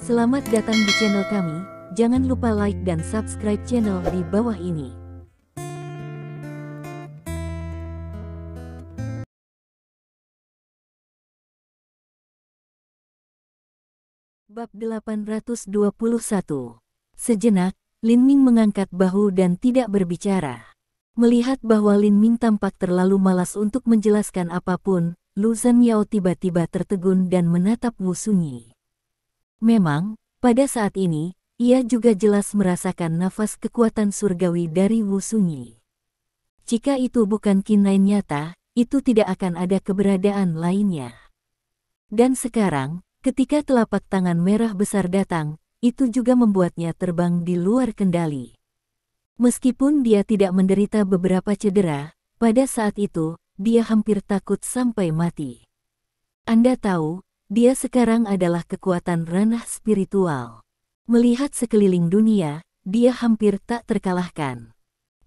Selamat datang di channel kami, jangan lupa like dan subscribe channel di bawah ini. Bab 821. Sejenak, Lin Ming mengangkat bahu dan tidak berbicara. Melihat bahwa Lin Ming tampak terlalu malas untuk menjelaskan apapun, Lu Zhanmiao tiba-tiba tertegun dan menatap Wu Sunyi. Memang, pada saat ini, ia juga jelas merasakan nafas kekuatan surgawi dari Wu Sunyi. Jika itu bukan Qin9 nyata, itu tidak akan ada keberadaan lainnya. Dan sekarang, ketika telapak tangan merah besar datang, itu juga membuatnya terbang di luar kendali. Meskipun dia tidak menderita beberapa cedera, pada saat itu, dia hampir takut sampai mati. Anda tahu, dia sekarang adalah kekuatan ranah spiritual. Melihat sekeliling dunia, dia hampir tak terkalahkan.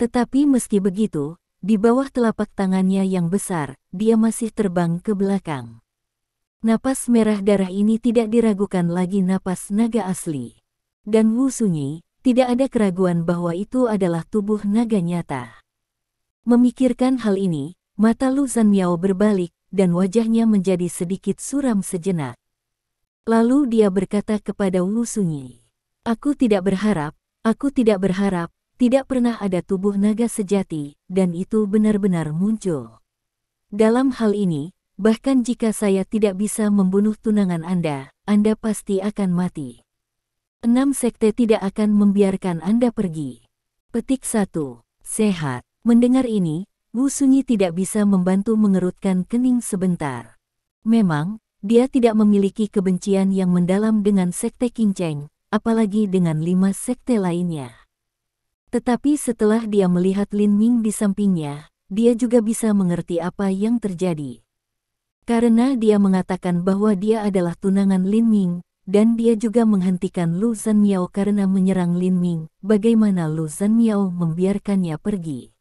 Tetapi meski begitu, di bawah telapak tangannya yang besar, dia masih terbang ke belakang. Napas merah darah ini tidak diragukan lagi napas naga asli. Dan Wu Sunyi, tidak ada keraguan bahwa itu adalah tubuh naga nyata. Memikirkan hal ini, mata Lu Zhanmiao berbalik, dan wajahnya menjadi sedikit suram sejenak. Lalu dia berkata kepada Wu Sunyi, aku tidak berharap, tidak pernah ada tubuh naga sejati, dan itu benar-benar muncul. Dalam hal ini, bahkan jika saya tidak bisa membunuh tunangan Anda pasti akan mati. 6 sekte tidak akan membiarkan Anda pergi. Petik 1. Sehat. Mendengar ini, Wu Sunyi tidak bisa membantu mengerutkan kening sebentar. Memang, dia tidak memiliki kebencian yang mendalam dengan sekte Qingcheng, apalagi dengan 5 sekte lainnya. Tetapi setelah dia melihat Lin Ming di sampingnya, dia juga bisa mengerti apa yang terjadi. Karena dia mengatakan bahwa dia adalah tunangan Lin Ming, dan dia juga menghentikan Lu Zhanmiao karena menyerang Lin Ming, bagaimana Lu Zhanmiao membiarkannya pergi.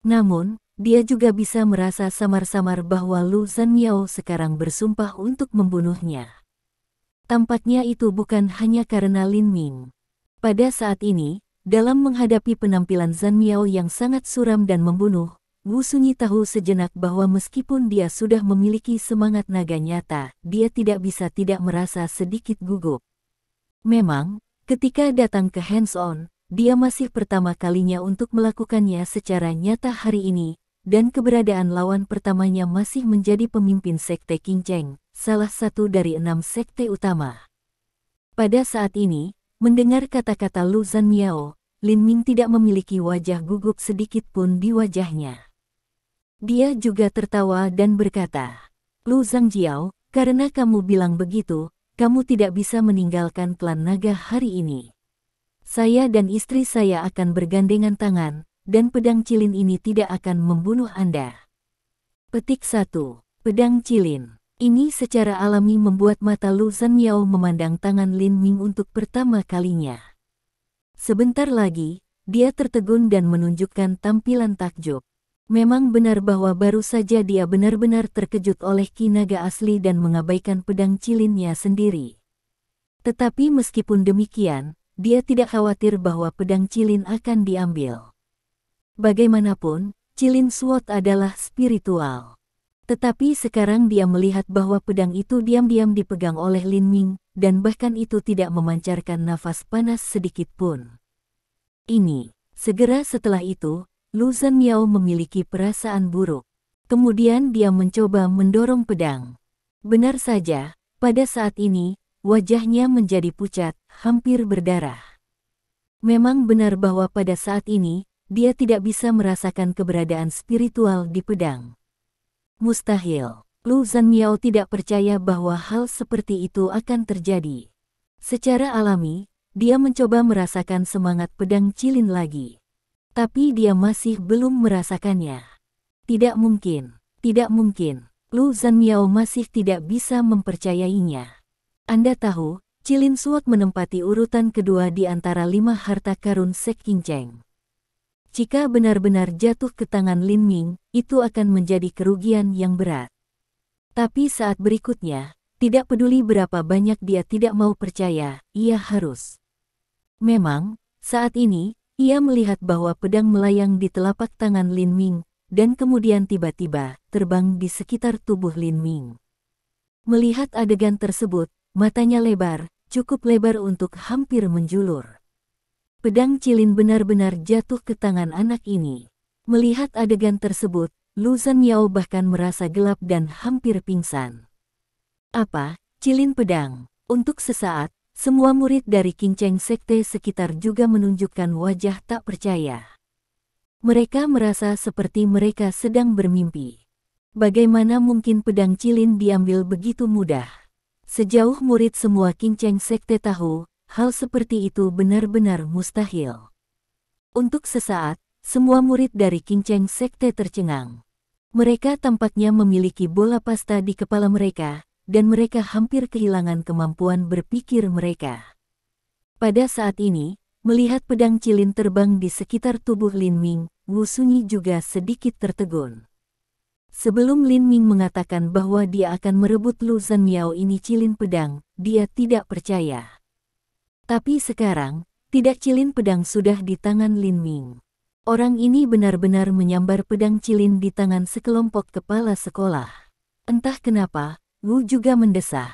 Namun, dia juga bisa merasa samar-samar bahwa Lu Zhanmiao sekarang bersumpah untuk membunuhnya. Tampaknya itu bukan hanya karena Lin Ming. Pada saat ini, dalam menghadapi penampilan Zhanmiao yang sangat suram dan membunuh, Wu Sunyi tahu sejenak bahwa meskipun dia sudah memiliki semangat naga nyata, dia tidak bisa tidak merasa sedikit gugup. Memang, ketika datang ke hands-on, dia masih pertama kalinya untuk melakukannya secara nyata hari ini, dan keberadaan lawan pertamanya masih menjadi pemimpin sekte Qingcheng, salah satu dari 6 sekte utama. Pada saat ini, mendengar kata-kata Lu Zhanmiao, Lin Ming tidak memiliki wajah gugup sedikit pun di wajahnya. Dia juga tertawa dan berkata, Lu Zhangjiao, karena kamu bilang begitu, kamu tidak bisa meninggalkan klan naga hari ini. Saya dan istri saya akan bergandengan tangan, dan pedang cilin ini tidak akan membunuh Anda. Petik 1. Pedang cilin. Ini secara alami membuat mata Lu Zhanmiao memandang tangan Lin Ming untuk pertama kalinya. Sebentar lagi, dia tertegun dan menunjukkan tampilan takjub. Memang benar bahwa baru saja dia benar-benar terkejut oleh Ki Naga asli dan mengabaikan pedang cilinnya sendiri. Tetapi meskipun demikian, dia tidak khawatir bahwa pedang cilin akan diambil. Bagaimanapun, cilin sword adalah spiritual. Tetapi sekarang dia melihat bahwa pedang itu diam-diam dipegang oleh Lin Ming, dan bahkan itu tidak memancarkan nafas panas sedikit pun. Segera setelah itu, Lu Zhanmiao memiliki perasaan buruk. Kemudian dia mencoba mendorong pedang. Benar saja, pada saat ini, wajahnya menjadi pucat, hampir berdarah. Memang benar bahwa pada saat ini, dia tidak bisa merasakan keberadaan spiritual di pedang. Mustahil. Lu Zhanmiao tidak percaya bahwa hal seperti itu akan terjadi. Secara alami, dia mencoba merasakan semangat pedang cilin lagi. Tapi dia masih belum merasakannya. Tidak mungkin. Lu Zhanmiao masih tidak bisa mempercayainya. Anda tahu, cilin sword menempati urutan kedua di antara 5 harta karun sekte Qingcheng. Jika benar-benar jatuh ke tangan Lin Ming, itu akan menjadi kerugian yang berat. Tapi saat berikutnya, Tidak peduli berapa banyak dia tidak mau percaya, ia harus. Memang, saat ini, ia melihat bahwa pedang melayang di telapak tangan Lin Ming, dan kemudian tiba-tiba terbang di sekitar tubuh Lin Ming. Melihat adegan tersebut, matanya lebar, cukup lebar untuk hampir menjulur. Pedang Cilin benar-benar jatuh ke tangan anak ini. Melihat adegan tersebut, Lu Zanmiao bahkan merasa gelap dan hampir pingsan. Apa? Cilin pedang? Untuk sesaat, semua murid dari Kinceng Sekte sekitar juga menunjukkan wajah tak percaya. Mereka merasa seperti mereka sedang bermimpi. Bagaimana mungkin pedang Cilin diambil begitu mudah? Sejauh murid semua Kinceng Sekte tahu, hal seperti itu benar-benar mustahil. Untuk sesaat, semua murid dari Kinceng Sekte tercengang. Mereka tampaknya memiliki bola pasta di kepala mereka, dan mereka hampir kehilangan kemampuan berpikir mereka. Pada saat ini, melihat pedang Cilin terbang di sekitar tubuh Lin Ming, Wu Sunyi juga sedikit tertegun. Sebelum Lin Ming mengatakan bahwa dia akan merebut Lu Zanmiao ini Cilin pedang, dia tidak percaya. Tapi sekarang, tidak Cilin pedang sudah di tangan Lin Ming. Orang ini benar-benar menyambar pedang Cilin di tangan sekelompok kepala sekolah. Entah kenapa, Wu juga mendesah.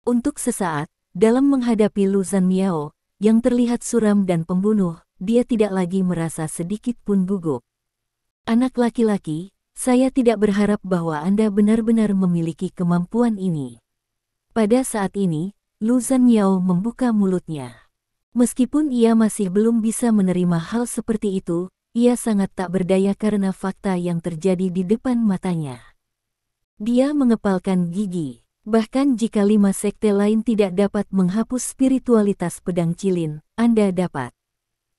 Untuk sesaat, dalam menghadapi Lu Zanmiao, yang terlihat suram dan pembunuh, dia tidak lagi merasa sedikit pun gugup. Anak laki-laki, saya tidak berharap bahwa Anda benar-benar memiliki kemampuan ini. Pada saat ini, Lu Zanmiao membuka mulutnya. Meskipun ia masih belum bisa menerima hal seperti itu, ia sangat tak berdaya karena fakta yang terjadi di depan matanya. Dia mengepalkan gigi. Bahkan jika 5 sekte lain tidak dapat menghapus spiritualitas pedang Cilin, Anda dapat.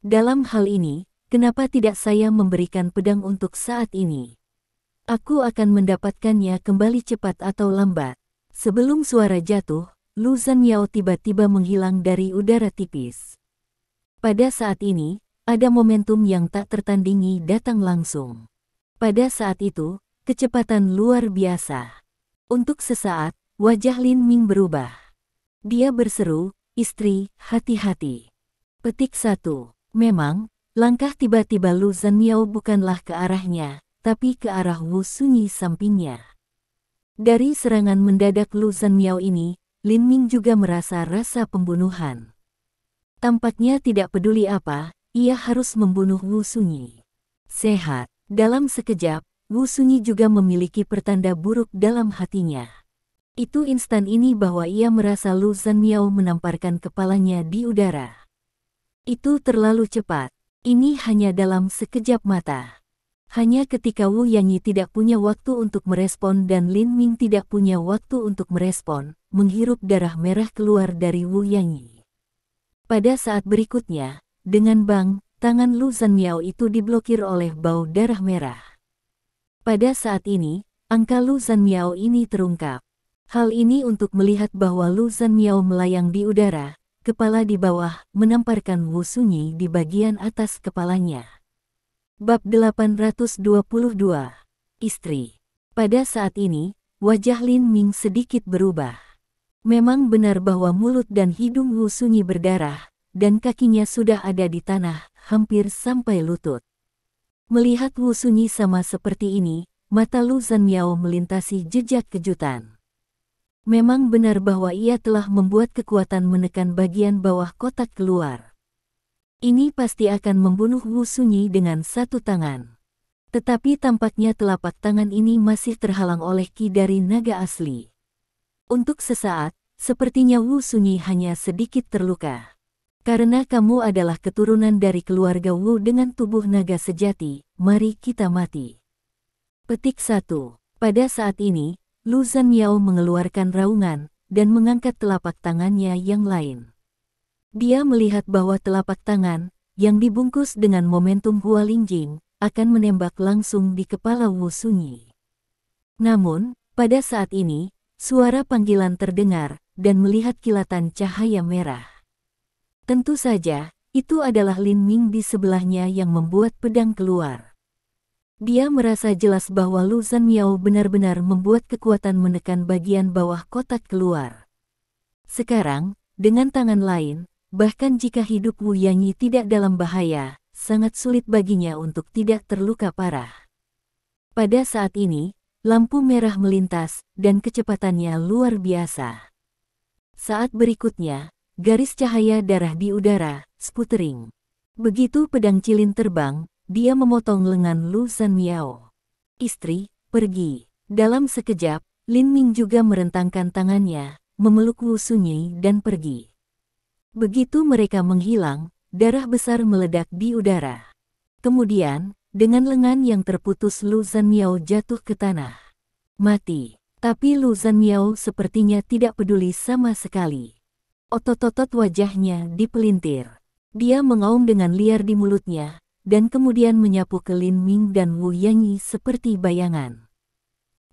Dalam hal ini, kenapa tidak saya memberikan pedang untuk saat ini? Aku akan mendapatkannya kembali cepat atau lambat. Sebelum suara jatuh, Lu Zanmiao tiba-tiba menghilang dari udara tipis. Pada saat ini, ada momentum yang tak tertandingi datang langsung. Pada saat itu, kecepatan luar biasa. Untuk sesaat, wajah Lin Ming berubah. Dia berseru, "Istri, hati-hati." Petik 1. Memang, langkah tiba-tiba Lu Zanmiao bukanlah ke arahnya, tapi ke arah Wu Sunyi sampingnya. Dari serangan mendadak Lu Zanmiao ini, Lin Ming juga merasa rasa pembunuhan. Tampaknya tidak peduli apa, ia harus membunuh Wu Sunyi. Sehat. Dalam sekejap, Wu Sunyi juga memiliki pertanda buruk dalam hatinya. Itu instan ini bahwa ia merasa Lu Zanmiao menamparkan kepalanya di udara. Itu terlalu cepat. Ini hanya dalam sekejap mata. Hanya ketika Wu Yanyi tidak punya waktu untuk merespon dan Lin Ming tidak punya waktu untuk merespon, menghirup darah merah keluar dari Wu Yanyi. Pada saat berikutnya, dengan bang, tangan Lu Zanmiao itu diblokir oleh bau darah merah. Pada saat ini, angka Lu Zanmiao ini terungkap. Hal ini untuk melihat bahwa Lu Zanmiao melayang di udara, kepala di bawah, menamparkan Wu Sunyi di bagian atas kepalanya. Bab 822. Istri. Pada saat ini, wajah Lin Ming sedikit berubah. Memang benar bahwa mulut dan hidung Wu Sunyi berdarah, dan kakinya sudah ada di tanah, hampir sampai lutut. Melihat Wu Sunyi sama seperti ini, mata Lu Zanmiao melintasi jejak kejutan. Memang benar bahwa ia telah membuat kekuatan menekan bagian bawah kotak keluar. Ini pasti akan membunuh Wu Sunyi dengan satu tangan. Tetapi tampaknya telapak tangan ini masih terhalang oleh ki dari naga asli. Untuk sesaat, sepertinya Wu Sunyi hanya sedikit terluka. Karena kamu adalah keturunan dari keluarga Wu dengan tubuh naga sejati, mari kita mati. Petik 1. Pada saat ini, Lu Zanmiao mengeluarkan raungan, dan mengangkat telapak tangannya yang lain. Dia melihat bahwa telapak tangan, yang dibungkus dengan momentum Hua Lingjing, akan menembak langsung di kepala Wu Sunyi. Namun, pada saat ini, suara panggilan terdengar, dan melihat kilatan cahaya merah. Tentu saja, itu adalah Lin Ming di sebelahnya yang membuat pedang keluar. Dia merasa jelas bahwa Lu Zanmiao benar-benar membuat kekuatan menekan bagian bawah kotak keluar. Sekarang, dengan tangan lain, bahkan jika hidup Wu Yanyi tidak dalam bahaya, sangat sulit baginya untuk tidak terluka parah. Pada saat ini, lampu merah melintas, dan kecepatannya luar biasa. Saat berikutnya, garis cahaya darah di udara, sputtering. Begitu pedang cilin terbang, dia memotong lengan Lu Zanmiao. Istri, pergi. Dalam sekejap, Lin Ming juga merentangkan tangannya, memeluk Wu Sunyi dan pergi. Begitu mereka menghilang, darah besar meledak di udara. Kemudian, dengan lengan yang terputus Lu Zanmiao jatuh ke tanah. Mati. Tapi Lu Zanmiao sepertinya tidak peduli sama sekali. Otot-otot wajahnya dipelintir. Dia mengaum dengan liar di mulutnya, dan kemudian menyapu ke Lin Ming dan Wu Yanyi seperti bayangan.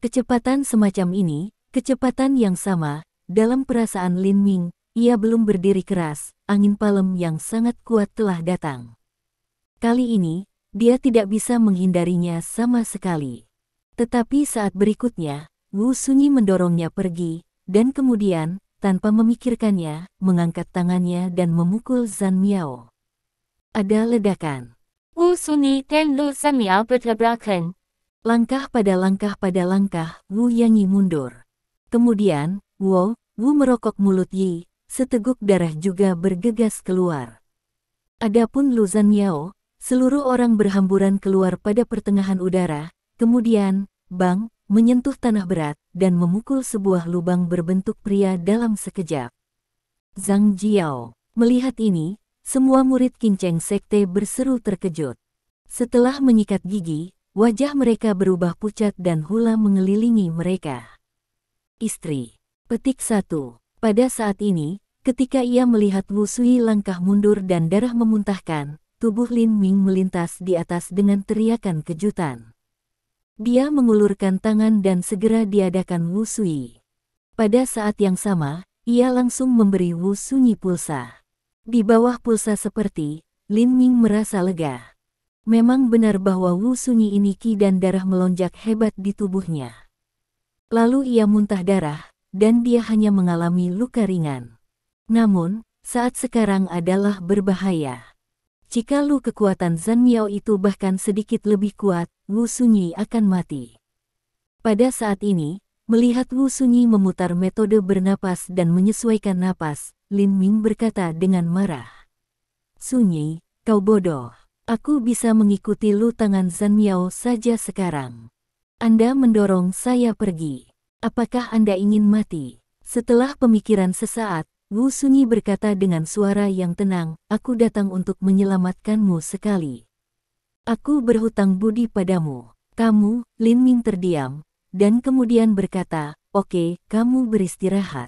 Kecepatan semacam ini, kecepatan yang sama, dalam perasaan Lin Ming, ia belum berdiri keras, angin palem yang sangat kuat telah datang. Kali ini, dia tidak bisa menghindarinya sama sekali. Tetapi saat berikutnya, Wu Sunyi mendorongnya pergi, dan kemudian, tanpa memikirkannya, mengangkat tangannya dan memukul Zanmiao. Ada ledakan. Wu Sunyi dan Lu Zanmiao bertabrakan. Langkah pada langkah pada langkah, Wu Yanyi mundur. Kemudian, Wu merokok mulut Yi, seteguk darah juga bergegas keluar. Adapun Lu Zanmiao, seluruh orang berhamburan keluar pada pertengahan udara, kemudian, bang, menyentuh tanah berat, dan memukul sebuah lubang berbentuk pria dalam sekejap. Zhang Jiao. Melihat ini, semua murid Kinceng Sekte berseru terkejut. Setelah menyikat gigi, wajah mereka berubah pucat dan hula mengelilingi mereka. Istri. Petik 1. Pada saat ini, ketika ia melihat Wu Sui langkah mundur dan darah memuntahkan, tubuh Lin Ming melintas di atas dengan teriakan kejutan. Dia mengulurkan tangan dan segera diadakan Wu Sui. Pada saat yang sama, ia langsung memberi Wu Sunyi pulsa. Di bawah pulsa seperti, Lin Ming merasa lega. Memang benar bahwa Wu Sunyi ini ki dan darah melonjak hebat di tubuhnya. Lalu ia muntah darah, dan dia hanya mengalami luka ringan. Namun, saat sekarang adalah berbahaya. Jika kekuatan Zanmiao itu bahkan sedikit lebih kuat, Wu Sunyi akan mati. Pada saat ini, melihat Wu Sunyi memutar metode bernapas dan menyesuaikan napas, Lin Ming berkata dengan marah. Sunyi, kau bodoh. Aku bisa mengikuti tangan Zanmiao saja sekarang. Anda mendorong saya pergi. Apakah Anda ingin mati? Setelah pemikiran sesaat, Wu Sunyi berkata dengan suara yang tenang, aku datang untuk menyelamatkanmu sekali. Aku berhutang budi padamu. Kamu, Lin Ming terdiam, dan kemudian berkata, oke, kamu beristirahat.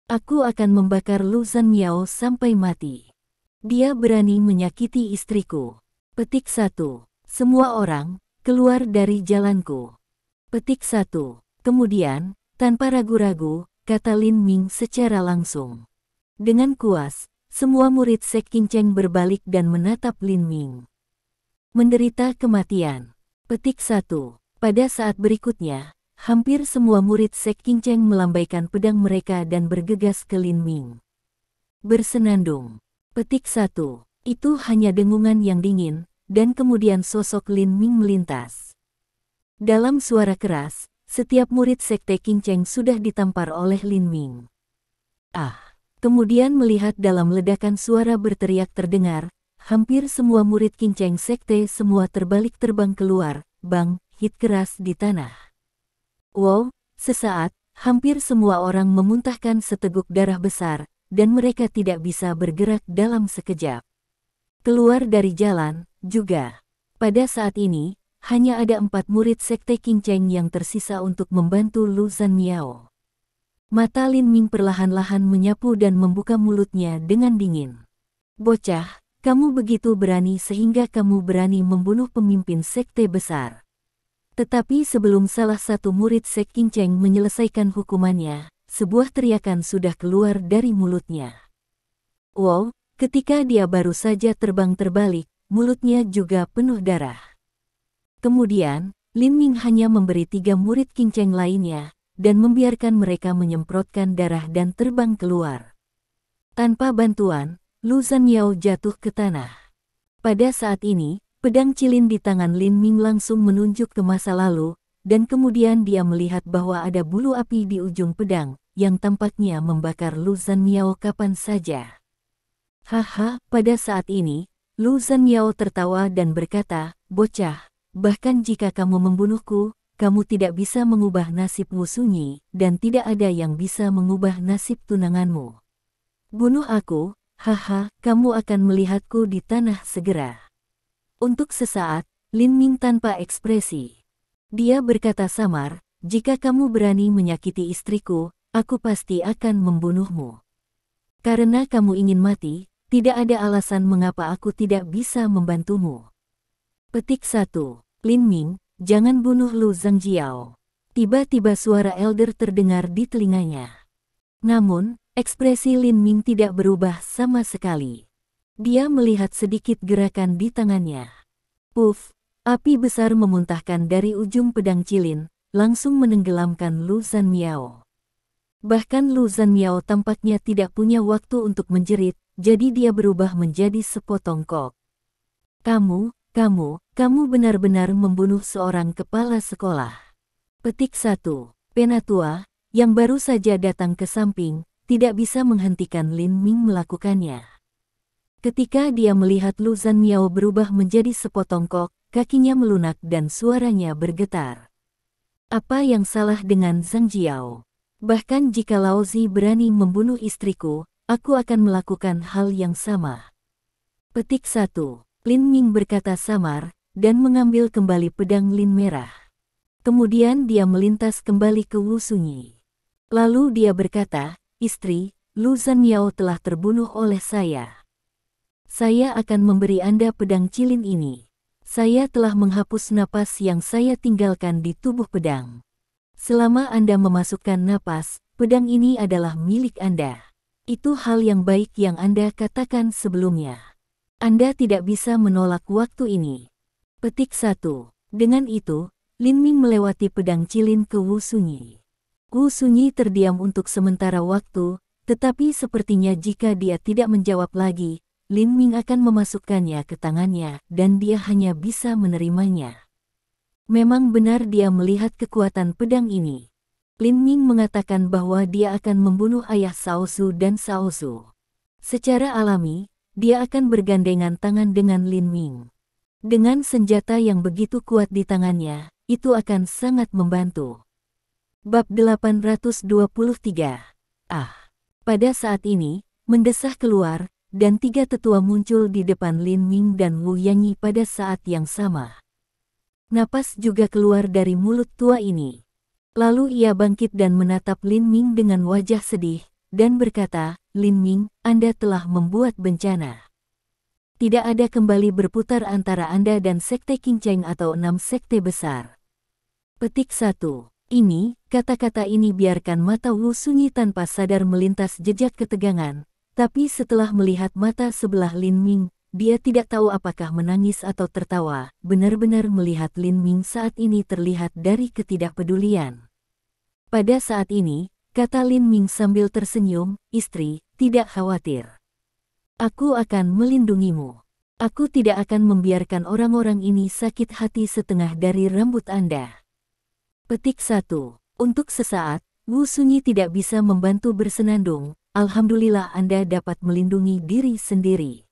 Aku akan membakar Lu Zanmiao sampai mati. Dia berani menyakiti istriku. Petik 1. Semua orang, keluar dari jalanku. Petik 1. Kemudian, tanpa ragu-ragu, kata Lin Ming secara langsung. Dengan kuas, semua murid Sek Kinceng berbalik dan menatap Lin Ming. Menderita kematian. Petik 1. Pada saat berikutnya, hampir semua murid Sek Kinceng melambaikan pedang mereka dan bergegas ke Lin Ming. Bersenandung. Petik 1. Itu hanya dengungan yang dingin, dan kemudian sosok Lin Ming melintas. Dalam suara keras, setiap murid Sekte Kinceng sudah ditampar oleh Lin Ming. Ah! Kemudian melihat dalam ledakan suara berteriak terdengar, hampir semua murid Kinceng Sekte semua terbalik terbang keluar, bang, hit keras di tanah. Wow, sesaat, hampir semua orang memuntahkan seteguk darah besar, dan mereka tidak bisa bergerak dalam sekejap. Keluar dari jalan, juga. Pada saat ini, hanya ada 4 murid Sekte Kinceng yang tersisa untuk membantu Lu Zanmiao. Mata Lin Ming perlahan-lahan menyapu dan membuka mulutnya dengan dingin. Bocah, kamu begitu berani sehingga kamu berani membunuh pemimpin sekte besar. Tetapi sebelum salah satu murid Sek Kinceng menyelesaikan hukumannya, sebuah teriakan sudah keluar dari mulutnya. Wow, ketika dia baru saja terbang terbalik, mulutnya juga penuh darah. Kemudian, Lin Ming hanya memberi 3 murid King Cheng lainnya, dan membiarkan mereka menyemprotkan darah dan terbang keluar. Tanpa bantuan, Lu Zhanmiao jatuh ke tanah. Pada saat ini, pedang cilin di tangan Lin Ming langsung menunjuk ke masa lalu, dan kemudian dia melihat bahwa ada bulu api di ujung pedang, yang tampaknya membakar Lu Zhanmiao kapan saja. Haha, pada saat ini, Lu Zhanmiao tertawa dan berkata, "Bocah, bahkan jika kamu membunuhku, kamu tidak bisa mengubah nasib Wu Sunyi, dan tidak ada yang bisa mengubah nasib tunanganmu. Bunuh aku, haha, kamu akan melihatku di tanah segera." Untuk sesaat, Lin Ming tanpa ekspresi. Dia berkata samar, "Jika kamu berani menyakiti istriku, aku pasti akan membunuhmu. Karena kamu ingin mati, tidak ada alasan mengapa aku tidak bisa membantumu." Petik 1. Lin Ming, jangan bunuh Lu Zhangjiao. Tiba-tiba suara elder terdengar di telinganya. Namun, ekspresi Lin Ming tidak berubah sama sekali. Dia melihat sedikit gerakan di tangannya. Puff, api besar memuntahkan dari ujung pedang cilin, langsung menenggelamkan Lu Zhanmiao. Bahkan Lu Zhanmiao tampaknya tidak punya waktu untuk menjerit, jadi dia berubah menjadi sepotong kok. Kamu benar-benar membunuh seorang kepala sekolah." Petik 1. Penatua, yang baru saja datang ke samping, tidak bisa menghentikan Lin Ming melakukannya. Ketika dia melihat Lu Zhanmiao berubah menjadi sepotong kok, kakinya melunak dan suaranya bergetar. "Apa yang salah dengan Zhang Jiao? Bahkan jika Lao Zi berani membunuh istriku, aku akan melakukan hal yang sama." Petik 1. Lin Ming berkata samar, dan mengambil kembali pedang lin merah. Kemudian dia melintas kembali ke Wu Sunyi. Lalu dia berkata, "Istri, Lu Zhanmiao telah terbunuh oleh saya. Saya akan memberi Anda pedang cilin ini. Saya telah menghapus napas yang saya tinggalkan di tubuh pedang. Selama Anda memasukkan napas, pedang ini adalah milik Anda. Itu hal yang baik yang Anda katakan sebelumnya. Anda tidak bisa menolak waktu ini." Petik 1. Dengan itu, Lin Ming melewati pedang cilin ke Wu Sunyi. Wu Sunyi terdiam untuk sementara waktu, tetapi sepertinya jika dia tidak menjawab lagi, Lin Ming akan memasukkannya ke tangannya, dan dia hanya bisa menerimanya. Memang benar dia melihat kekuatan pedang ini. Lin Ming mengatakan bahwa dia akan membunuh ayah Cao Su dan Cao Su. Secara alami, dia akan bergandengan tangan dengan Lin Ming. Dengan senjata yang begitu kuat di tangannya, itu akan sangat membantu. Bab 823. Pada saat ini, mendesah keluar, dan 3 tetua muncul di depan Lin Ming dan Wu Yanyi pada saat yang sama. Napas juga keluar dari mulut tua ini. Lalu ia bangkit dan menatap Lin Ming dengan wajah sedih, dan berkata, "Lin Ming, Anda telah membuat bencana. Tidak ada kembali berputar antara Anda dan Sekte King Cheng atau 6 sekte besar." Petik 1. Ini, kata-kata ini biarkan mata Wu Sunyi tanpa sadar melintas jejak ketegangan, tapi setelah melihat mata sebelah Lin Ming, dia tidak tahu apakah menangis atau tertawa. Benar-benar melihat Lin Ming saat ini terlihat dari ketidakpedulian. Pada saat ini, kata Lin Ming sambil tersenyum, "Istri, tidak khawatir. Aku akan melindungimu. Aku tidak akan membiarkan orang-orang ini sakit hati setengah dari rambut Anda." Petik 1. Untuk sesaat, Wu Sunyi tidak bisa membantu bersenandung. "Alhamdulillah Anda dapat melindungi diri sendiri.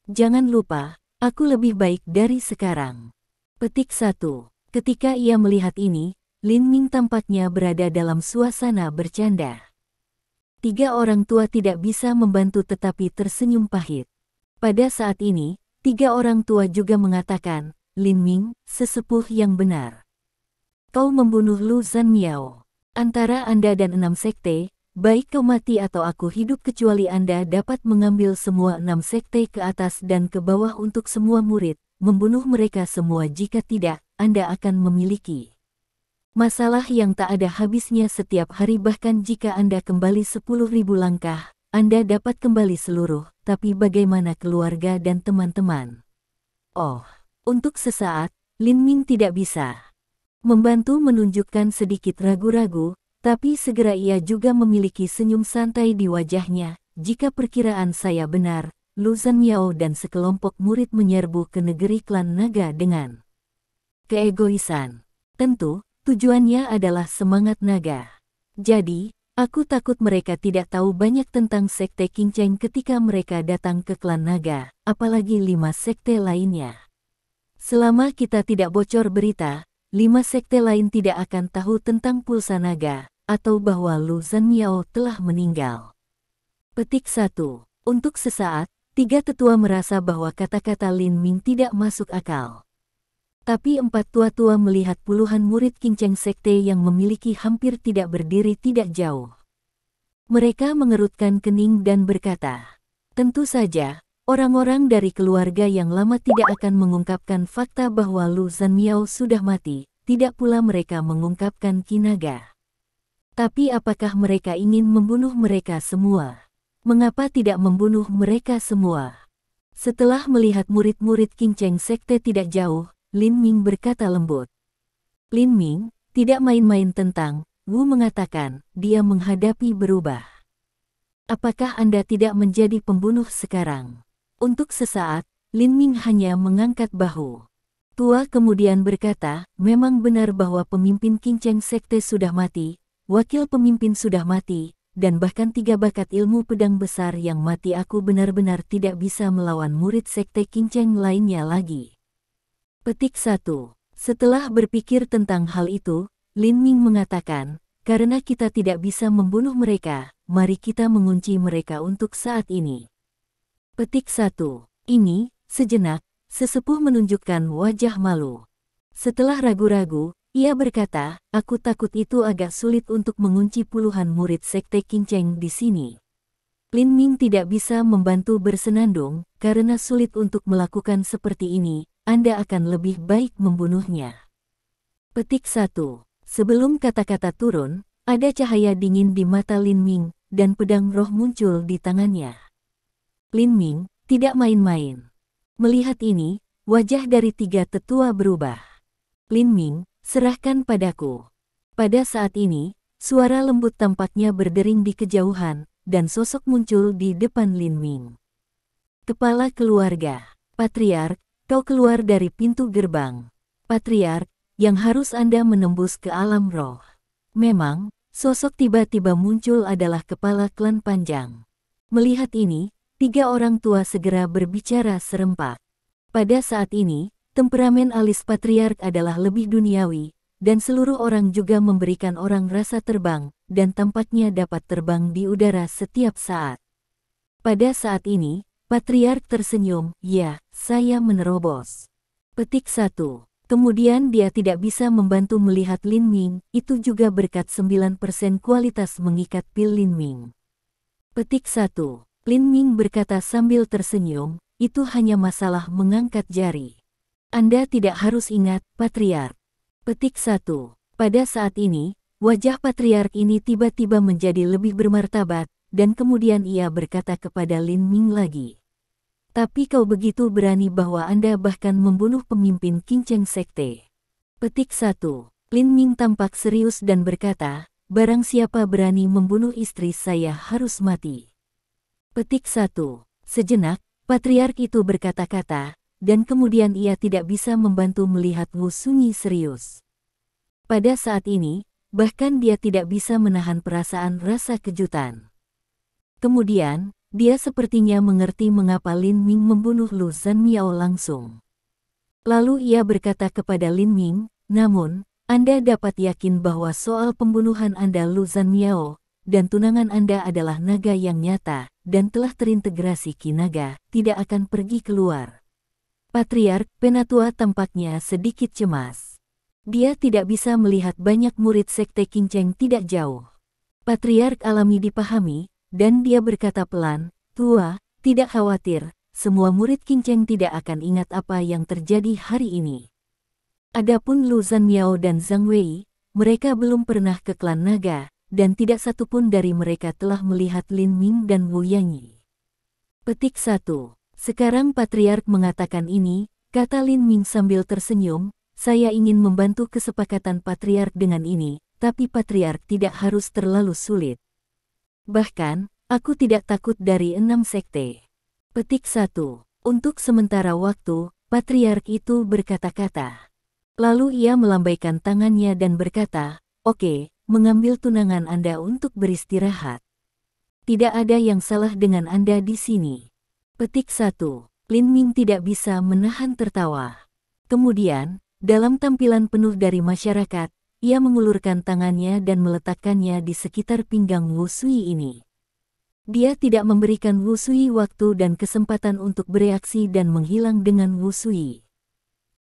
Jangan lupa, aku lebih baik dari sekarang." Petik 1. Ketika ia melihat ini, Lin Ming tampaknya berada dalam suasana bercanda. 3 orang tua tidak bisa membantu tetapi tersenyum pahit. Pada saat ini, 3 orang tua juga mengatakan, "Lin Ming, sesepuh yang benar. Kau membunuh Lu Zhanmiao. Antara Anda dan 6 sekte, baik kau mati atau aku hidup kecuali Anda dapat mengambil semua 6 sekte ke atas dan ke bawah untuk semua murid, membunuh mereka semua. Jika tidak, Anda akan memiliki masalah yang tak ada habisnya setiap hari. Bahkan jika Anda kembali 10.000 langkah, Anda dapat kembali seluruh, tapi bagaimana keluarga dan teman-teman?" Untuk sesaat, Lin Ming tidak bisa membantu menunjukkan sedikit ragu-ragu, tapi segera ia juga memiliki senyum santai di wajahnya. Jika perkiraan saya benar, Lu Zanmiao dan sekelompok murid menyerbu ke negeri klan naga dengan keegoisan. Tentu, tujuannya adalah semangat naga. Jadi, aku takut mereka tidak tahu banyak tentang sekte Qingcheng ketika mereka datang ke klan naga, apalagi 5 sekte lainnya. Selama kita tidak bocor berita, 5 sekte lain tidak akan tahu tentang pulsa naga, atau bahwa Lu Zanmiao telah meninggal. Petik 1. Untuk sesaat, 3 tetua merasa bahwa kata-kata Lin Ming tidak masuk akal. Tapi 4 tua-tua melihat puluhan murid Qingcheng sekte yang memiliki hampir tidak berdiri tidak jauh. Mereka mengerutkan kening dan berkata, tentu saja, orang-orang dari keluarga yang lama tidak akan mengungkapkan fakta bahwa Lu Zanmiao sudah mati, tidak pula mereka mengungkapkan Qi Naga. Tapi apakah mereka ingin membunuh mereka semua? Mengapa tidak membunuh mereka semua? Setelah melihat murid-murid Qingcheng sekte tidak jauh, Lin Ming berkata lembut. Lin Ming, tidak main-main tentang, Wu mengatakan, dia menghadapi berubah. Apakah Anda tidak menjadi pembunuh sekarang? Untuk sesaat, Lin Ming hanya mengangkat bahu. Tua kemudian berkata, memang benar bahwa pemimpin Qingcheng sekte sudah mati, wakil pemimpin sudah mati, dan bahkan 3 bakat ilmu pedang besar yang mati. Aku benar-benar tidak bisa melawan murid sekte Qingcheng lainnya lagi. Petik 1. Setelah berpikir tentang hal itu, Lin Ming mengatakan, karena kita tidak bisa membunuh mereka, mari kita mengunci mereka untuk saat ini. Petik 1. Ini, sejenak, sesepuh menunjukkan wajah malu. Setelah ragu-ragu, ia berkata, aku takut itu agak sulit untuk mengunci puluhan murid sekte Qingcheng di sini. Lin Ming tidak bisa membantu bersenandung, karena sulit untuk melakukan seperti ini, Anda akan lebih baik membunuhnya. Petik 1. Sebelum kata-kata turun, ada cahaya dingin di mata Lin Ming, dan pedang roh muncul di tangannya. Lin Ming, tidak main-main. Melihat ini, wajah dari 3 tetua berubah. Lin Ming, serahkan padaku. Pada saat ini, suara lembut tampaknya berdering di kejauhan, dan sosok muncul di depan Lin Ming. Kepala keluarga, Patriark, kau keluar dari pintu gerbang. Patriark, yang harus Anda menembus ke alam roh. Memang, sosok tiba-tiba muncul adalah kepala klan Panjang. Melihat ini, 3 orang tua segera berbicara serempak. Pada saat ini, temperamen alis Patriark adalah lebih duniawi, dan seluruh orang juga memberikan orang rasa terbang, dan tampaknya dapat terbang di udara setiap saat. Pada saat ini, Patriark tersenyum, ya, saya menerobos. Petik 1. Kemudian dia tidak bisa membantu melihat Lin Ming, itu juga berkat 9% kualitas mengikat pil Lin Ming. Petik 1. Lin Ming berkata sambil tersenyum, itu hanya masalah mengangkat jari. Anda tidak harus ingat, Patriark. Petik 1. Pada saat ini, wajah Patriark ini tiba-tiba menjadi lebih bermartabat, dan kemudian ia berkata kepada Lin Ming lagi. Tapi kau begitu berani bahwa Anda bahkan membunuh pemimpin Qingcheng sekte. Petik 1. Lin Ming tampak serius dan berkata, barang siapa berani membunuh istri saya harus mati. Petik 1. Sejenak, Patriark itu berkata-kata, dan kemudian ia tidak bisa membantu melihat Wu Sunyi serius. Pada saat ini, bahkan dia tidak bisa menahan perasaan rasa kejutan. Kemudian, dia sepertinya mengerti mengapa Lin Ming membunuh Lu Zanmiao langsung. Lalu ia berkata kepada Lin Ming, namun, Anda dapat yakin bahwa soal pembunuhan Anda Lu Zanmiao, dan tunangan Anda adalah naga yang nyata, dan telah terintegrasi Qi Naga, tidak akan pergi keluar. Patriark Penatua tampaknya sedikit cemas. Dia tidak bisa melihat banyak murid sekte Qingcheng tidak jauh. Patriark alami dipahami, dan dia berkata pelan, Tua, tidak khawatir, semua murid Qingcheng tidak akan ingat apa yang terjadi hari ini. Adapun Lu Zanmiao dan Zhang Wei, mereka belum pernah ke klan naga, dan tidak satupun dari mereka telah melihat Lin Ming dan Wu Yanyi. Petik 1. Sekarang Patriark mengatakan ini, kata Lin Ming sambil tersenyum, saya ingin membantu kesepakatan patriark dengan ini, tapi patriark tidak harus terlalu sulit. Bahkan, aku tidak takut dari 6 sekte. Petik 1. Untuk sementara waktu, patriark itu berkata-kata. Lalu ia melambaikan tangannya dan berkata, "Oke, mengambil tunangan Anda untuk beristirahat. Tidak ada yang salah dengan Anda di sini." Petik 1. Lin Ming tidak bisa menahan tertawa. Kemudian, dalam tampilan penuh dari masyarakat, ia mengulurkan tangannya dan meletakkannya di sekitar pinggang Wu Sui ini. Dia tidak memberikan Wu Sui waktu dan kesempatan untuk bereaksi dan menghilang dengan Wu Sui.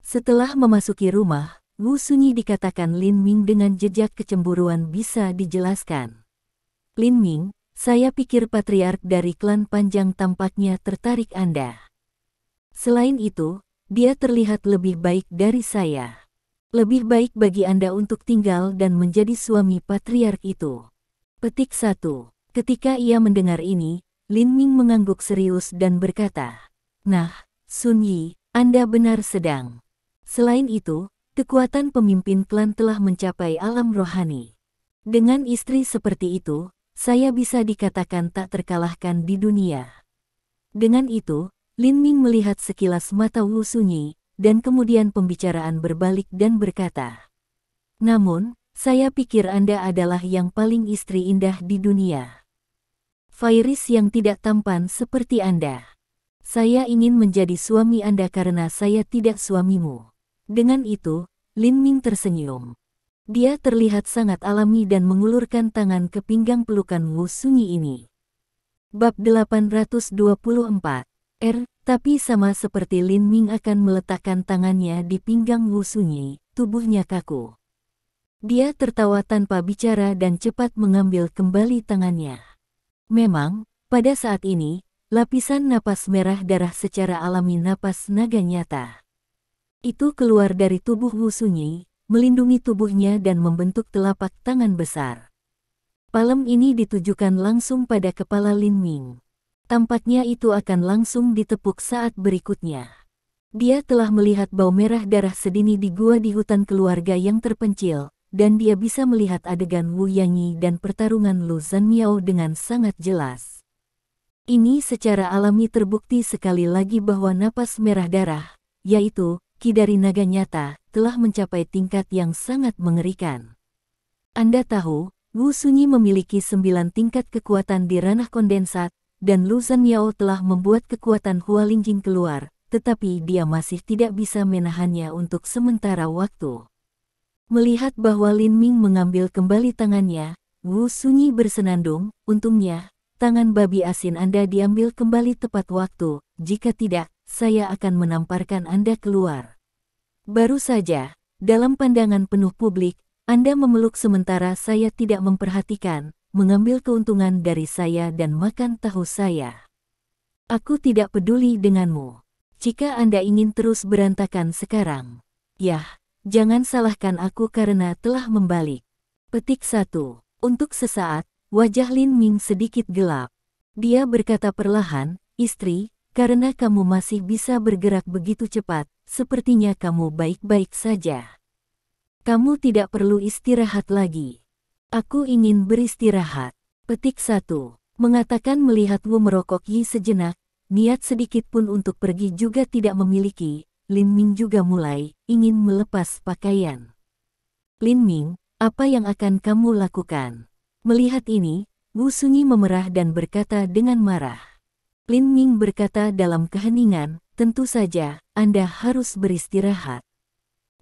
Setelah memasuki rumah, Wu Sui dikatakan Lin Ming dengan jejak kecemburuan bisa dijelaskan. "Lin Ming, saya pikir patriark dari klan panjang tampaknya tertarik Anda. Selain itu, dia terlihat lebih baik dari saya. Lebih baik bagi Anda untuk tinggal dan menjadi suami patriark itu." Petik 1. Ketika ia mendengar ini, Lin Ming mengangguk serius dan berkata, "Nah, Sun Yi, Anda benar sedang. Selain itu, kekuatan pemimpin klan telah mencapai alam rohani. Dengan istri seperti itu, saya bisa dikatakan tak terkalahkan di dunia." Dengan itu, Lin Ming melihat sekilas mata Wu Sunyi, dan kemudian pembicaraan berbalik dan berkata, "Namun, saya pikir Anda adalah yang paling istri indah di dunia. Fairis yang tidak tampan seperti Anda. Saya ingin menjadi suami Anda karena saya tidak suamimu." Dengan itu, Lin Ming tersenyum. Dia terlihat sangat alami dan mengulurkan tangan ke pinggang pelukan Wu Sunyi ini. Bab 824. Tapi sama seperti Lin Ming akan meletakkan tangannya di pinggang Wu Sunyi, tubuhnya kaku. Dia tertawa tanpa bicara dan cepat mengambil kembali tangannya. Memang, pada saat ini, lapisan napas merah darah secara alami napas naga nyata. Itu keluar dari tubuh Wu Sunyi, melindungi tubuhnya dan membentuk telapak tangan besar. Palem ini ditujukan langsung pada kepala Lin Ming. Tampaknya itu akan langsung ditepuk saat berikutnya. Dia telah melihat bau merah darah sedini di gua di hutan keluarga yang terpencil, dan dia bisa melihat adegan Wu Yanyi dan pertarungan Lu Zanmiao dengan sangat jelas. Ini secara alami terbukti sekali lagi bahwa napas merah darah, yaitu Ki dari naga nyata, telah mencapai tingkat yang sangat mengerikan. Anda tahu, Wu Sunyi memiliki 9 tingkat kekuatan di ranah kondensat, dan Lu Zanmiao telah membuat kekuatan Hua Lingjing keluar, tetapi dia masih tidak bisa menahannya untuk sementara waktu. Melihat bahwa Lin Ming mengambil kembali tangannya, Wu Sunyi bersenandung, "Untungnya, tangan babi asin Anda diambil kembali tepat waktu, jika tidak, saya akan menamparkan Anda keluar." Baru saja, dalam pandangan penuh publik, Anda memeluk sementara saya tidak memperhatikan, mengambil keuntungan dari saya dan makan tahu saya. Aku tidak peduli denganmu. Jika Anda ingin terus berantakan sekarang, yah, jangan salahkan aku karena telah membalik. Petik 1. Untuk sesaat, wajah Lin Ming sedikit gelap. Dia berkata perlahan, "Istri, karena kamu masih bisa bergerak begitu cepat, sepertinya kamu baik-baik saja. Kamu tidak perlu istirahat lagi." "Aku ingin beristirahat." Petik 1. Mengatakan melihat Wu merokoki sejenak, niat sedikit pun untuk pergi juga tidak memiliki, Lin Ming juga mulai ingin melepas pakaian. "Lin Ming, apa yang akan kamu lakukan?" Melihat ini, Wu Sunyi memerah dan berkata dengan marah. Lin Ming berkata dalam keheningan, "Tentu saja, Anda harus beristirahat."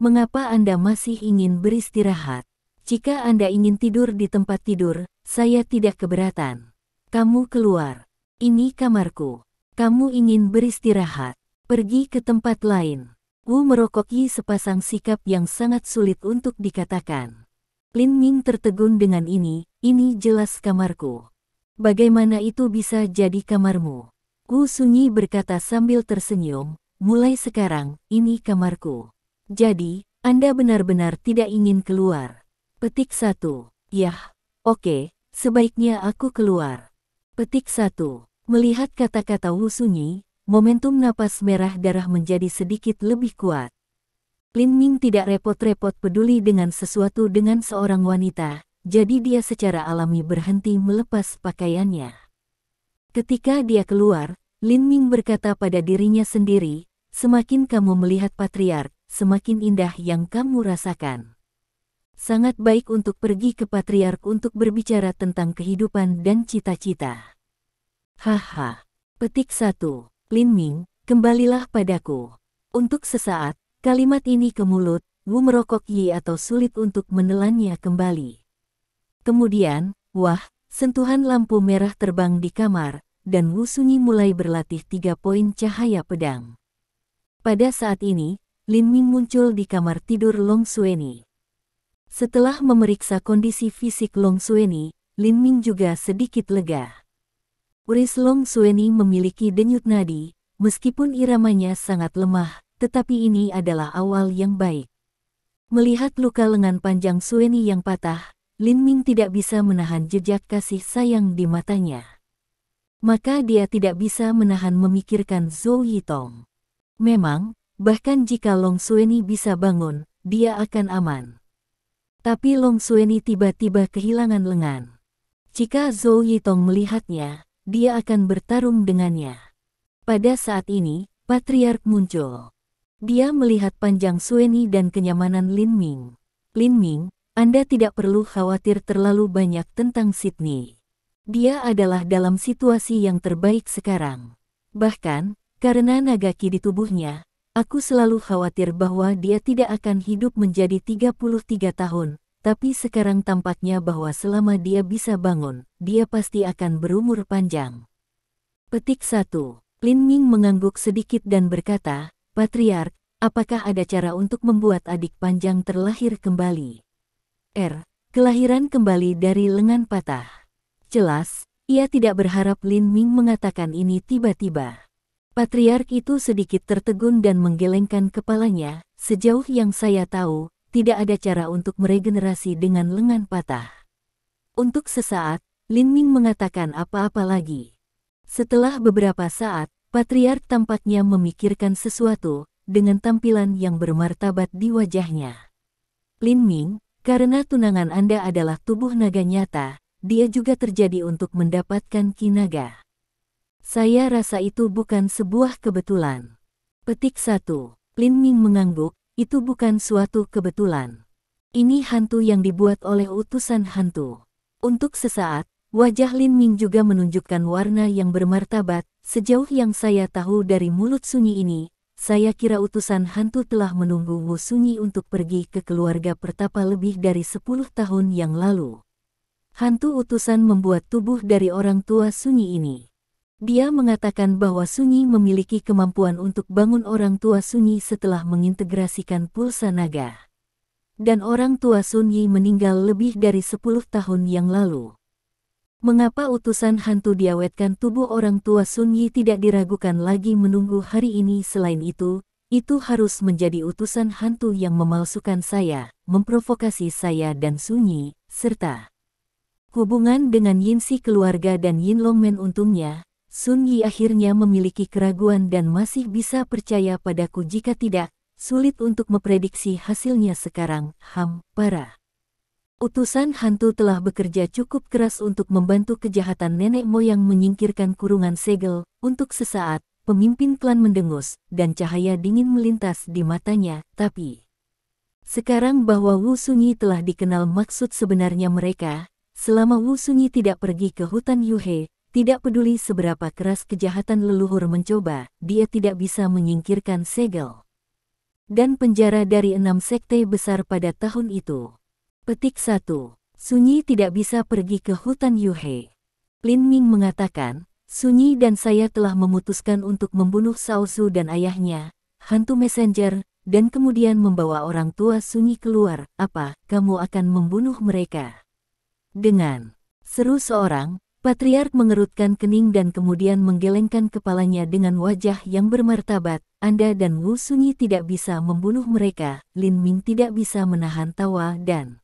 "Mengapa Anda masih ingin beristirahat? Jika Anda ingin tidur di tempat tidur, saya tidak keberatan. Kamu keluar. Ini kamarku. Kamu ingin beristirahat? Pergi ke tempat lain." Wu merokoki sepasang sikap yang sangat sulit untuk dikatakan. Lin Ming tertegun dengan ini jelas kamarku. "Bagaimana itu bisa jadi kamarmu?" Wu Sunyi berkata sambil tersenyum, "Mulai sekarang, ini kamarku. Jadi, Anda benar-benar tidak ingin keluar." Petik 1. "Yah, oke, sebaiknya aku keluar." Petik 1. Melihat kata-kata Wu Sunyi, momentum napas merah darah menjadi sedikit lebih kuat. Lin Ming tidak repot-repot peduli dengan sesuatu dengan seorang wanita, jadi dia secara alami berhenti melepas pakaiannya. Ketika dia keluar, Lin Ming berkata pada dirinya sendiri, semakin kamu melihat patriark, semakin indah yang kamu rasakan. Sangat baik untuk pergi ke patriark untuk berbicara tentang kehidupan dan cita-cita. Haha. Petik 1. Lin Ming, kembalilah padaku. Untuk sesaat, kalimat ini ke mulut Wu merokok Yi atau sulit untuk menelannya kembali. Kemudian, wah, sentuhan lampu merah terbang di kamar, dan Wu Sunyi mulai berlatih 3 poin cahaya pedang. Pada saat ini, Lin Ming muncul di kamar tidur Long Xueni. Setelah memeriksa kondisi fisik Long Xueni, Lin Ming juga sedikit lega. Uris Long Xueni memiliki denyut nadi, meskipun iramanya sangat lemah, tetapi ini adalah awal yang baik. Melihat luka lengan panjang Xueni yang patah, Lin Ming tidak bisa menahan jejak kasih sayang di matanya. Maka dia tidak bisa menahan memikirkan Zhou Yitong. Memang, bahkan jika Long Xueni bisa bangun, dia akan aman. Tapi Long Xueni tiba-tiba kehilangan lengan. Jika Zhou Yitong melihatnya, dia akan bertarung dengannya. Pada saat ini, patriark muncul. Dia melihat panjang Xueni dan kenyamanan Lin Ming. Lin Ming, Anda tidak perlu khawatir terlalu banyak tentang Sydney. Dia adalah dalam situasi yang terbaik sekarang. Bahkan, karena naga ki di tubuhnya, aku selalu khawatir bahwa dia tidak akan hidup menjadi 33 tahun, tapi sekarang tampaknya bahwa selama dia bisa bangun, dia pasti akan berumur panjang. Petik 1. Lin Ming mengangguk sedikit dan berkata, Patriark, apakah ada cara untuk membuat adik panjang terlahir kembali? Kelahiran kembali dari lengan patah. Jelas, ia tidak berharap Lin Ming mengatakan ini tiba-tiba. Patriark itu sedikit tertegun dan menggelengkan kepalanya. Sejauh yang saya tahu, tidak ada cara untuk meregenerasi dengan lengan patah. Untuk sesaat, Lin Ming mengatakan apa-apa lagi. Setelah beberapa saat, Patriark tampaknya memikirkan sesuatu, dengan tampilan yang bermartabat di wajahnya. Lin Ming, karena tunangan Anda adalah tubuh naga nyata, dia juga terjadi untuk mendapatkan ki naga. Saya rasa itu bukan sebuah kebetulan. Petik 1. Lin Ming mengangguk, itu bukan suatu kebetulan. Ini hantu yang dibuat oleh utusan hantu. Untuk sesaat, wajah Lin Ming juga menunjukkan warna yang bermartabat. Sejauh yang saya tahu dari mulut Sunyi ini, saya kira utusan hantu telah menunggu Wu Sunyi untuk pergi ke keluarga pertapa lebih dari 10 tahun yang lalu. Hantu utusan membuat tubuh dari orang tua Sunyi ini. Dia mengatakan bahwa Sunyi memiliki kemampuan untuk bangun orang tua Sunyi setelah mengintegrasikan pulsa naga. Dan orang tua Sunyi meninggal lebih dari 10 tahun yang lalu. Mengapa utusan hantu diawetkan tubuh orang tua Sunyi tidak diragukan lagi menunggu hari ini? Selain itu harus menjadi utusan hantu yang memalsukan saya, memprovokasi saya dan Sunyi, serta hubungan dengan Yinsi keluarga dan Yin Longmen. Untungnya, Sunyi akhirnya memiliki keraguan dan masih bisa percaya padaku. Jika tidak, sulit untuk memprediksi hasilnya sekarang. Para utusan hantu telah bekerja cukup keras untuk membantu kejahatan nenek moyang menyingkirkan kurungan segel. Untuk sesaat, pemimpin klan mendengus, dan cahaya dingin melintas di matanya. Tapi sekarang bahwa Wu Sunyi telah dikenal maksud sebenarnya mereka, selama Wu Sunyi tidak pergi ke hutan Yuhe, tidak peduli seberapa keras kejahatan leluhur mencoba, dia tidak bisa menyingkirkan segel dan penjara dari 6 sekte besar pada tahun itu. Petik 1. Sunyi tidak bisa pergi ke hutan Yuhe. Lin Ming mengatakan, Sunyi dan saya telah memutuskan untuk membunuh Shao Su dan ayahnya, hantu messenger, dan kemudian membawa orang tua Sunyi keluar. Apa, kamu akan membunuh mereka? Dengan seru seorang, Patriark mengerutkan kening dan kemudian menggelengkan kepalanya dengan wajah yang bermartabat. Anda dan Wu Sunyi tidak bisa membunuh mereka. Lin Ming tidak bisa menahan tawa dan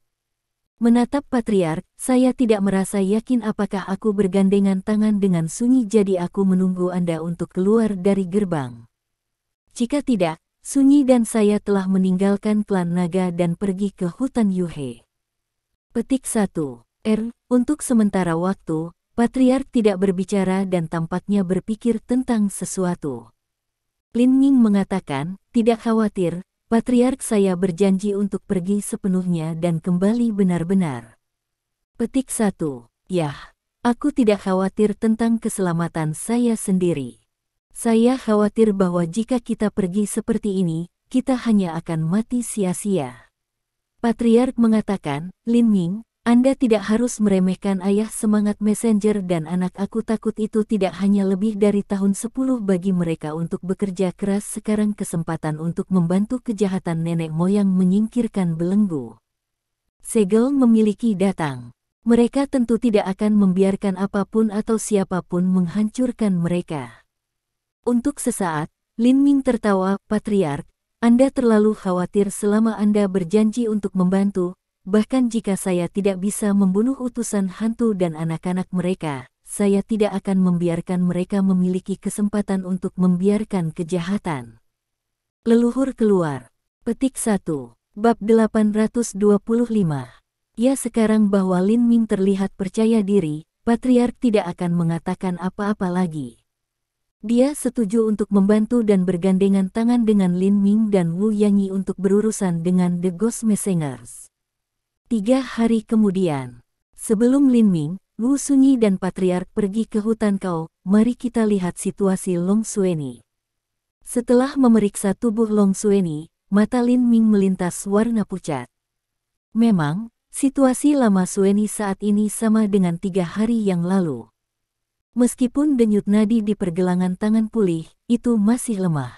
menatap Patriark. Saya tidak merasa yakin apakah aku bergandengan tangan dengan Sunyi, jadi aku menunggu Anda untuk keluar dari gerbang. Jika tidak, Sunyi dan saya telah meninggalkan klan naga dan pergi ke hutan Yuhe. Petik 1. Untuk sementara waktu, Patriark tidak berbicara dan tampaknya berpikir tentang sesuatu. Lin Ming mengatakan, tidak khawatir, Patriark, saya berjanji untuk pergi sepenuhnya dan kembali benar-benar. Petik 1. Yah, aku tidak khawatir tentang keselamatan saya sendiri. Saya khawatir bahwa jika kita pergi seperti ini, kita hanya akan mati sia-sia. Patriark mengatakan, Lin Ming, Anda tidak harus meremehkan ayah semangat messenger dan anak aku takut itu tidak hanya lebih dari tahun 10 bagi mereka untuk bekerja keras sekarang kesempatan untuk membantu kejahatan nenek moyang menyingkirkan belenggu. Segel memiliki datang. Mereka tentu tidak akan membiarkan apapun atau siapapun menghancurkan mereka. Untuk sesaat, Lin Ming tertawa, Patriark, Anda terlalu khawatir selama Anda berjanji untuk membantu, bahkan jika saya tidak bisa membunuh utusan hantu dan anak-anak mereka, saya tidak akan membiarkan mereka memiliki kesempatan untuk membiarkan kejahatan. Leluhur keluar. Petik 1. Bab 825. Ya, sekarang bahwa Lin Ming terlihat percaya diri, Patriark tidak akan mengatakan apa-apa lagi. Dia setuju untuk membantu dan bergandengan tangan dengan Lin Ming dan Wu Yanyi untuk berurusan dengan The Ghost Messengers. 3 hari kemudian, sebelum Lin Ming, Wu Sunyi dan Patriark pergi ke hutan Kau, mari kita lihat situasi Long Sueni. Setelah memeriksa tubuh Long Sueni, mata Lin Ming melintas warna pucat. Memang, situasi lama Sueni saat ini sama dengan 3 hari yang lalu. Meskipun denyut nadi di pergelangan tangan pulih, itu masih lemah.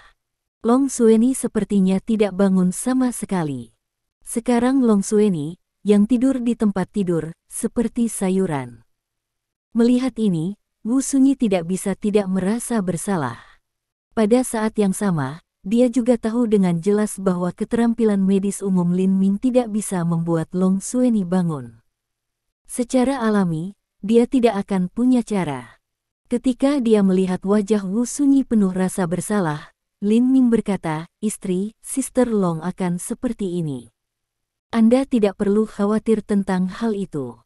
Long Sueni sepertinya tidak bangun sama sekali. Sekarang Long Sueni, yang tidur di tempat tidur, seperti sayuran. Melihat ini, Wu Sunyi tidak bisa tidak merasa bersalah. Pada saat yang sama, dia juga tahu dengan jelas bahwa keterampilan medis umum Lin Ming tidak bisa membuat Long Sueni bangun. Secara alami, dia tidak akan punya cara. Ketika dia melihat wajah Wu Sunyi penuh rasa bersalah, Lin Ming berkata, istri, Sister Long akan seperti ini. Anda tidak perlu khawatir tentang hal itu.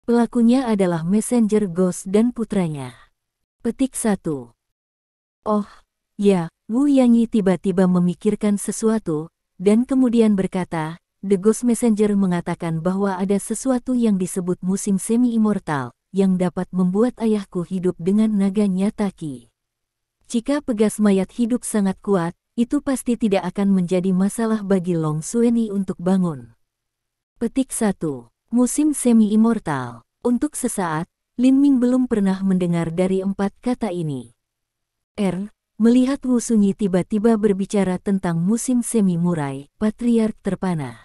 Pelakunya adalah messenger Ghost dan putranya. Petik 1. Oh, ya, Wu Yanyi tiba-tiba memikirkan sesuatu, dan kemudian berkata, The Ghost Messenger mengatakan bahwa ada sesuatu yang disebut musim semi-immortal, yang dapat membuat ayahku hidup dengan naga nyata Qi. Jika pegas mayat hidup sangat kuat, itu pasti tidak akan menjadi masalah bagi Long Sueni untuk bangun. Petik 1. Musim semi-immortal. Untuk sesaat, Lin Ming belum pernah mendengar dari 4 kata ini. Melihat Wu Sunyi tiba-tiba berbicara tentang musim semi-murai, Patriark terpana.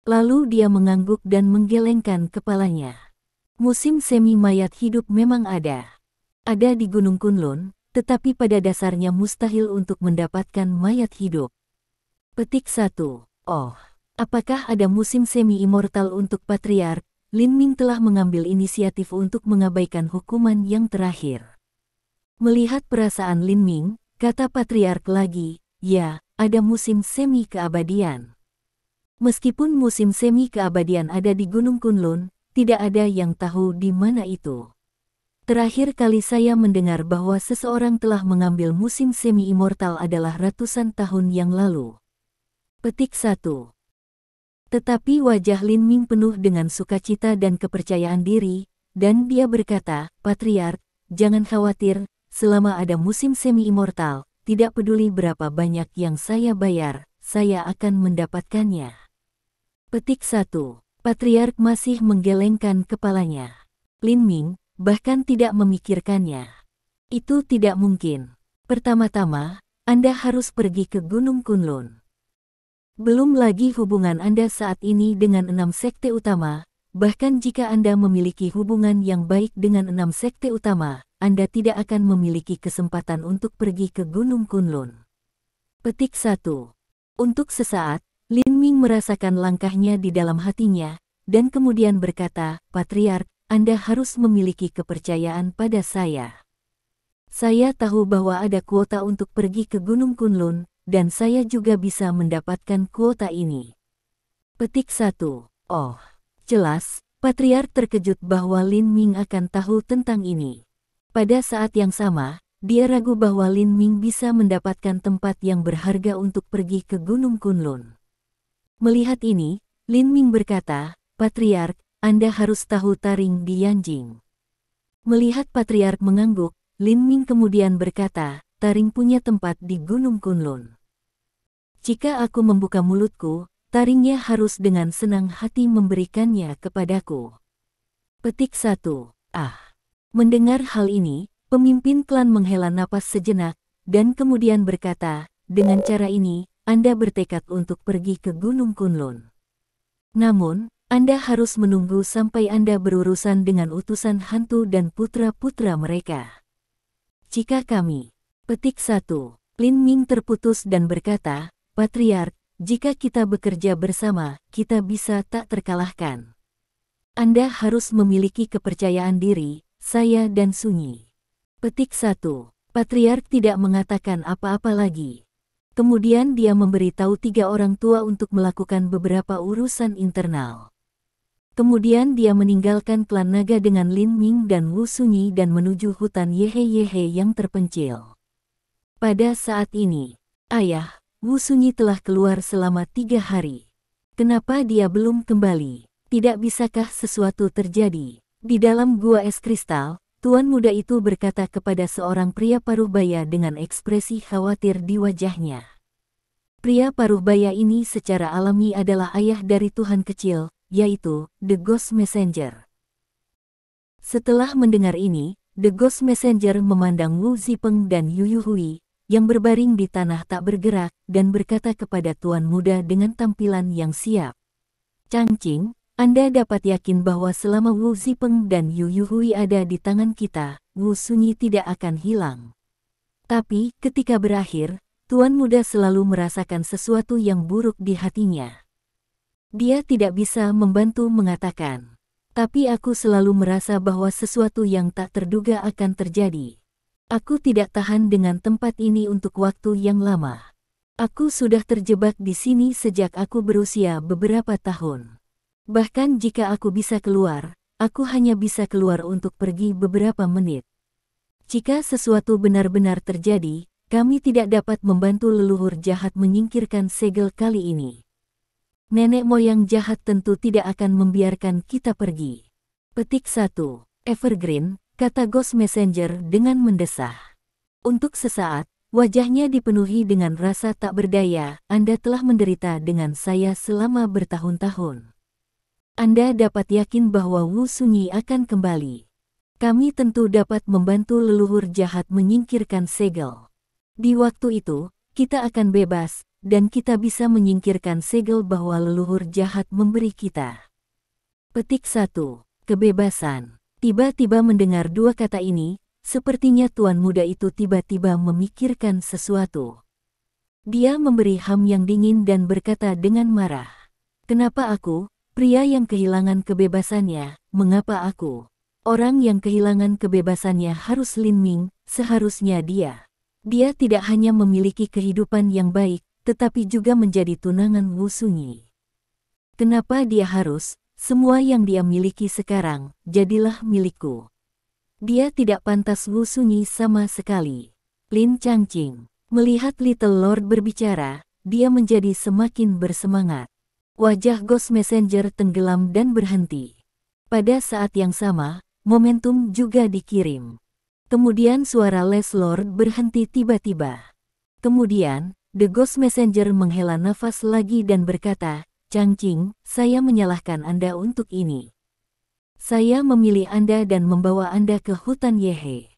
Lalu dia mengangguk dan menggelengkan kepalanya. Musim semi mayat hidup memang ada. Ada di Gunung Kunlun, tetapi pada dasarnya mustahil untuk mendapatkan mayat hidup. Petik 1. Oh, apakah ada musim semi-immortal untuk Patriark? Lin Ming telah mengambil inisiatif untuk mengabaikan hukuman yang terakhir. Melihat perasaan Lin Ming, kata Patriark lagi, ya, ada musim semi keabadian. Meskipun musim semi keabadian ada di Gunung Kunlun, tidak ada yang tahu di mana itu. Terakhir kali saya mendengar bahwa seseorang telah mengambil musim semi-immortal adalah ratusan tahun yang lalu. Petik 1. Tetapi wajah Lin Ming penuh dengan sukacita dan kepercayaan diri, dan dia berkata, Patriark, jangan khawatir, selama ada musim semi-immortal, tidak peduli berapa banyak yang saya bayar, saya akan mendapatkannya. Petik 1. Patriark masih menggelengkan kepalanya. Lin Ming bahkan tidak memikirkannya. Itu tidak mungkin. Pertama-tama, Anda harus pergi ke Gunung Kunlun. Belum lagi hubungan Anda saat ini dengan 6 sekte utama, bahkan jika Anda memiliki hubungan yang baik dengan 6 sekte utama, Anda tidak akan memiliki kesempatan untuk pergi ke Gunung Kunlun. Petik 1. Untuk sesaat, Lin Ming merasakan langkahnya di dalam hatinya, dan kemudian berkata, Patriark, Anda harus memiliki kepercayaan pada saya. Saya tahu bahwa ada kuota untuk pergi ke Gunung Kunlun, dan saya juga bisa mendapatkan kuota ini. Petik 1. Oh, jelas, Patriark terkejut bahwa Lin Ming akan tahu tentang ini. Pada saat yang sama, dia ragu bahwa Lin Ming bisa mendapatkan tempat yang berharga untuk pergi ke Gunung Kunlun. Melihat ini, Lin Ming berkata, Patriark, Anda harus tahu Taring di Yanjing. Melihat Patriark mengangguk, Lin Ming kemudian berkata, Taring punya tempat di Gunung Kunlun. Jika aku membuka mulutku, Taringnya harus dengan senang hati memberikannya kepadaku. Petik 1. Mendengar hal ini, pemimpin klan menghela napas sejenak, dan kemudian berkata, dengan cara ini, Anda bertekad untuk pergi ke Gunung Kunlun. Namun, Anda harus menunggu sampai Anda berurusan dengan utusan hantu dan putra-putra mereka. Jika kami, petik 1, Lin Ming terputus dan berkata, Patriark, jika kita bekerja bersama, kita bisa tak terkalahkan. Anda harus memiliki kepercayaan diri, saya dan Sunyi. Petik 1. Patriark tidak mengatakan apa-apa lagi. Kemudian dia memberitahu 3 orang tua untuk melakukan beberapa urusan internal. Kemudian dia meninggalkan klan naga dengan Lin Ming dan Wu Sunyi dan menuju hutan Yehe-Yehe yang terpencil. Pada saat ini, Ayah, Wu Sunyi telah keluar selama 3 hari. Kenapa dia belum kembali? Tidak bisakah sesuatu terjadi? Di dalam gua es kristal, tuan muda itu berkata kepada seorang pria paruhbaya dengan ekspresi khawatir di wajahnya. Pria paruhbaya ini secara alami adalah ayah dari Tuhan kecil, yaitu The Ghost Messenger. Setelah mendengar ini, The Ghost Messenger memandang Wu Zipeng dan Yu Yuhui, yang berbaring di tanah tak bergerak, dan berkata kepada tuan muda dengan tampilan yang siap. Changqing, Anda dapat yakin bahwa selama Wu Zipeng dan Yu Yuhui ada di tangan kita, Wu Sunyi tidak akan hilang. Tapi, ketika berakhir, tuan muda selalu merasakan sesuatu yang buruk di hatinya. Dia tidak bisa membantu mengatakan. Tapi aku selalu merasa bahwa sesuatu yang tak terduga akan terjadi. Aku tidak tahan dengan tempat ini untuk waktu yang lama. Aku sudah terjebak di sini sejak aku berusia beberapa tahun. Bahkan jika aku bisa keluar, aku hanya bisa keluar untuk pergi beberapa menit. Jika sesuatu benar-benar terjadi, kami tidak dapat membantu leluhur jahat menyingkirkan segel kali ini. Nenek moyang jahat tentu tidak akan membiarkan kita pergi. Petik 1. Evergreen, kata Ghost Messenger dengan mendesah. Untuk sesaat, wajahnya dipenuhi dengan rasa tak berdaya. Anda telah menderita dengan saya selama bertahun-tahun. Anda dapat yakin bahwa Wu Sunyi akan kembali. Kami tentu dapat membantu leluhur jahat menyingkirkan segel. Di waktu itu, kita akan bebas, dan kita bisa menyingkirkan segel bahwa leluhur jahat memberi kita. Petik 1. Kebebasan. Tiba-tiba mendengar 2 kata ini, sepertinya tuan muda itu tiba-tiba memikirkan sesuatu. Dia memberi ham yang dingin dan berkata dengan marah. Kenapa aku, pria yang kehilangan kebebasannya, mengapa aku? Orang yang kehilangan kebebasannya harus Lin Ming, seharusnya dia. Dia tidak hanya memiliki kehidupan yang baik, tetapi juga menjadi tunangan Wu Sunyi. Kenapa dia harus? Semua yang dia miliki sekarang, jadilah milikku. Dia tidak pantas Wu Sunyi sama sekali. Lin Changqing, melihat Little Lord berbicara, dia menjadi semakin bersemangat. Wajah Ghost Messenger tenggelam dan berhenti. Pada saat yang sama, momentum juga dikirim. Kemudian suara Les Lord berhenti tiba-tiba. Kemudian, The Ghost Messenger menghela nafas lagi dan berkata, Changqing, saya menyalahkan Anda untuk ini. Saya memilih Anda dan membawa Anda ke hutan Yehe.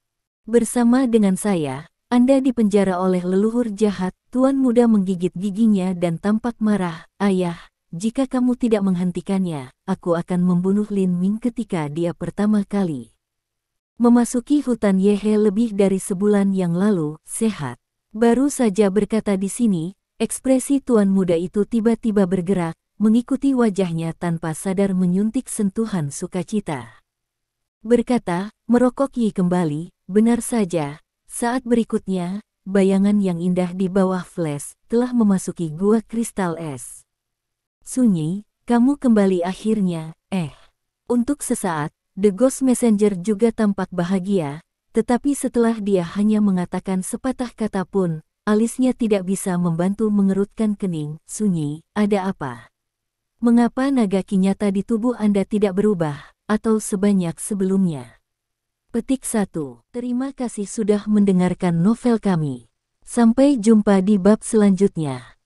Bersama dengan saya, Anda dipenjara oleh leluhur jahat. Tuan muda menggigit giginya dan tampak marah. Ayah, jika kamu tidak menghentikannya, aku akan membunuh Lin Ming ketika dia pertama kali memasuki hutan Yehe lebih dari sebulan yang lalu. Sehat. Baru saja berkata di sini, ekspresi tuan muda itu tiba-tiba bergerak, mengikuti wajahnya tanpa sadar menyuntik sentuhan sukacita. Berkata, merokok Yi kembali, benar saja. Saat berikutnya, bayangan yang indah di bawah flash, telah memasuki gua kristal es. Sunyi, kamu kembali akhirnya, Untuk sesaat, The Ghost Messenger juga tampak bahagia, tetapi setelah dia hanya mengatakan sepatah kata pun, alisnya tidak bisa membantu mengerutkan kening. Sunyi, ada apa? Mengapa naga kinyata di tubuh Anda tidak berubah, atau sebanyak sebelumnya? Petik 1. Terima kasih sudah mendengarkan novel kami. Sampai jumpa di bab selanjutnya.